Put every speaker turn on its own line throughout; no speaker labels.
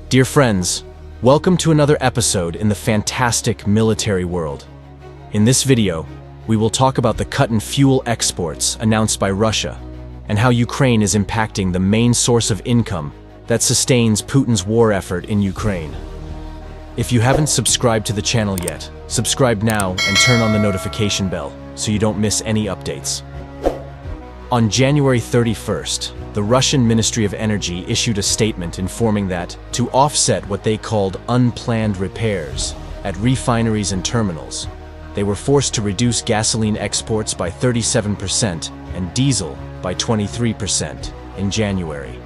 Dear friends, welcome to another episode in the fantastic military world. In this video, we will talk about the cut in fuel exports announced by Russia and how Ukraine is impacting the main source of income that sustains Putin's war effort in Ukraine. If you haven't subscribed to the channel yet, subscribe now and turn on the notification bell so you don't miss any updates. On January 31st, the Russian Ministry of Energy issued a statement informing that, to offset what they called unplanned repairs at refineries and terminals, they were forced to reduce gasoline exports by 37% and diesel by 23% in January.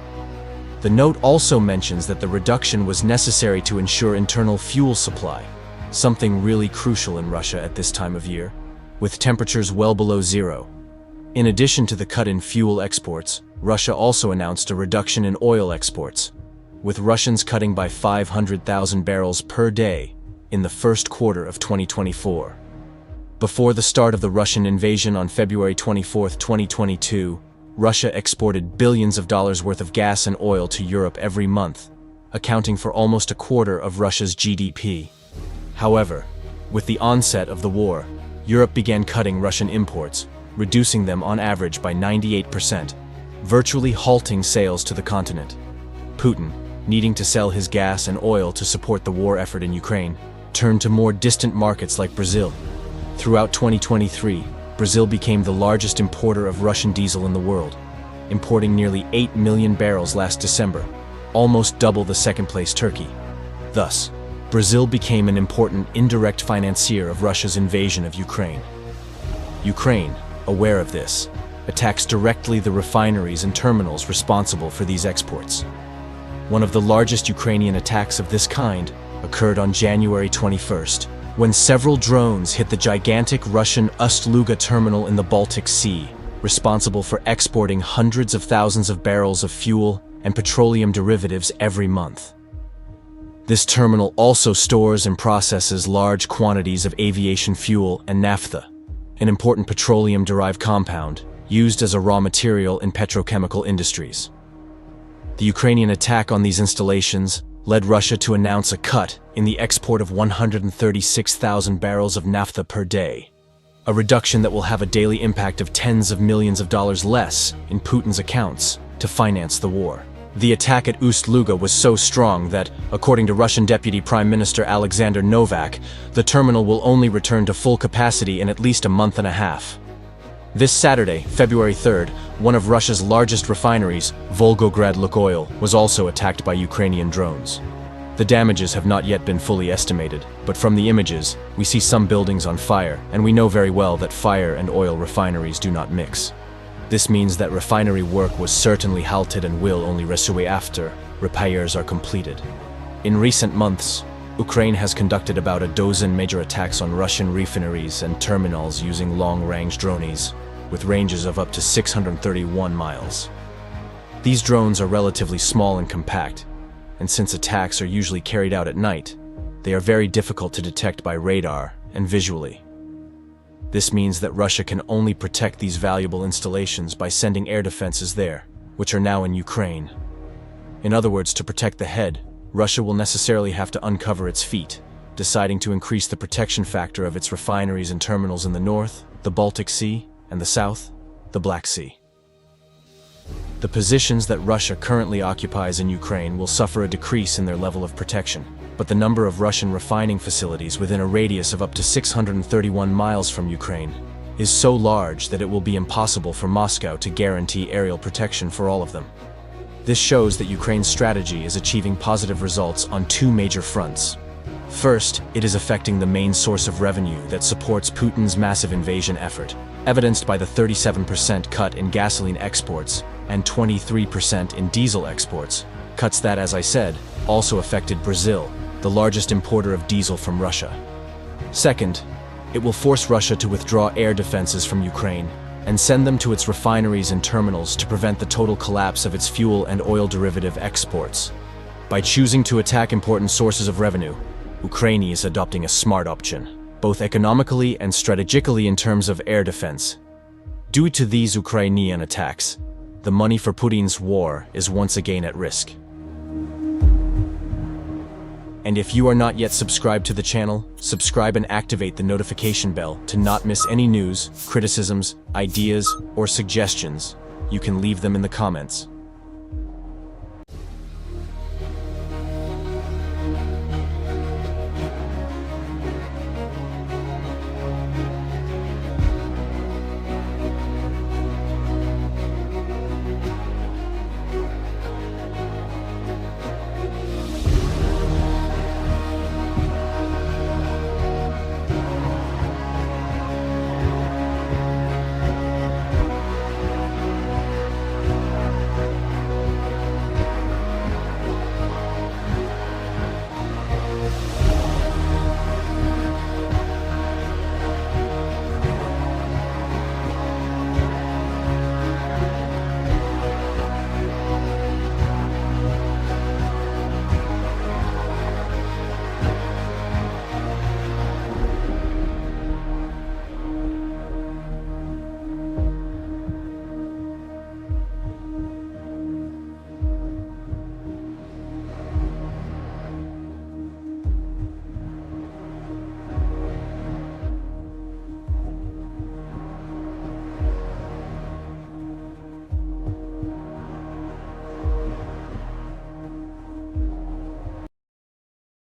The note also mentions that the reduction was necessary to ensure internal fuel supply, something really crucial in Russia at this time of year, with temperatures well below zero. In addition to the cut in fuel exports, Russia also announced a reduction in oil exports, with Russians cutting by 500,000 barrels per day in the first quarter of 2024. Before the start of the Russian invasion on February 24, 2022, Russia exported billions of dollars worth of gas and oil to Europe every month, accounting for almost a quarter of Russia's GDP. However, with the onset of the war, Europe began cutting Russian imports, reducing them on average by 98%, virtually halting sales to the continent. Putin, needing to sell his gas and oil to support the war effort in Ukraine, turned to more distant markets like Brazil. Throughout 2023, Brazil became the largest importer of Russian diesel in the world, importing nearly 8 million barrels last December, almost double the second-place Turkey. Thus, Brazil became an important indirect financier of Russia's invasion of Ukraine. Ukraine, aware of this, attacks directly the refineries and terminals responsible for these exports. One of the largest Ukrainian attacks of this kind occurred on January 21st, when several drones hit the gigantic Russian Ust-Luga terminal in the Baltic Sea, responsible for exporting hundreds of thousands of barrels of fuel and petroleum derivatives every month. This terminal also stores and processes large quantities of aviation fuel and naphtha, an important petroleum-derived compound used as a raw material in petrochemical industries. The Ukrainian attack on these installations led Russia to announce a cut in the export of 136,000 barrels of naphtha per day, a reduction that will have a daily impact of tens of millions of dollars less in Putin's accounts to finance the war. The attack at Ust-Luga was so strong that, according to Russian Deputy Prime Minister Alexander Novak, the terminal will only return to full capacity in at least a month and a half. This Saturday, February 3rd, one of Russia's largest refineries, Volgograd Lukoil, was also attacked by Ukrainian drones. The damages have not yet been fully estimated, but from the images, we see some buildings on fire, and we know very well that fire and oil refineries do not mix. This means that refinery work was certainly halted and will only resume after repairs are completed. In recent months, Ukraine has conducted about a dozen major attacks on Russian refineries and terminals using long-range drones, with ranges of up to 631 miles. These drones are relatively small and compact, and since attacks are usually carried out at night, they are very difficult to detect by radar and visually. This means that Russia can only protect these valuable installations by sending air defenses there, which are now in Ukraine. In other words, to protect the head, Russia will necessarily have to uncover its feet, deciding to increase the protection factor of its refineries and terminals in the north, the Baltic Sea, and the south, the Black Sea. The positions that Russia currently occupies in Ukraine will suffer a decrease in their level of protection, but the number of Russian refining facilities within a radius of up to 631 miles from Ukraine is so large that it will be impossible for Moscow to guarantee aerial protection for all of them. This shows that Ukraine's strategy is achieving positive results on two major fronts. First, it is affecting the main source of revenue that supports Putin's massive invasion effort, evidenced by the 37% cut in gasoline exports and 23% in diesel exports, cuts that, as I said, also affected Brazil, the largest importer of diesel from Russia. Second, it will force Russia to withdraw air defenses from Ukraine and send them to its refineries and terminals to prevent the total collapse of its fuel and oil derivative exports. By choosing to attack important sources of revenue, Ukraine is adopting a smart option, both economically and strategically in terms of air defense. Due to these Ukrainian attacks, the money for Putin's war is once again at risk. And if you are not yet subscribed to the channel, subscribe and activate the notification bell to not miss any news, criticisms, ideas, or suggestions. You can leave them in the comments.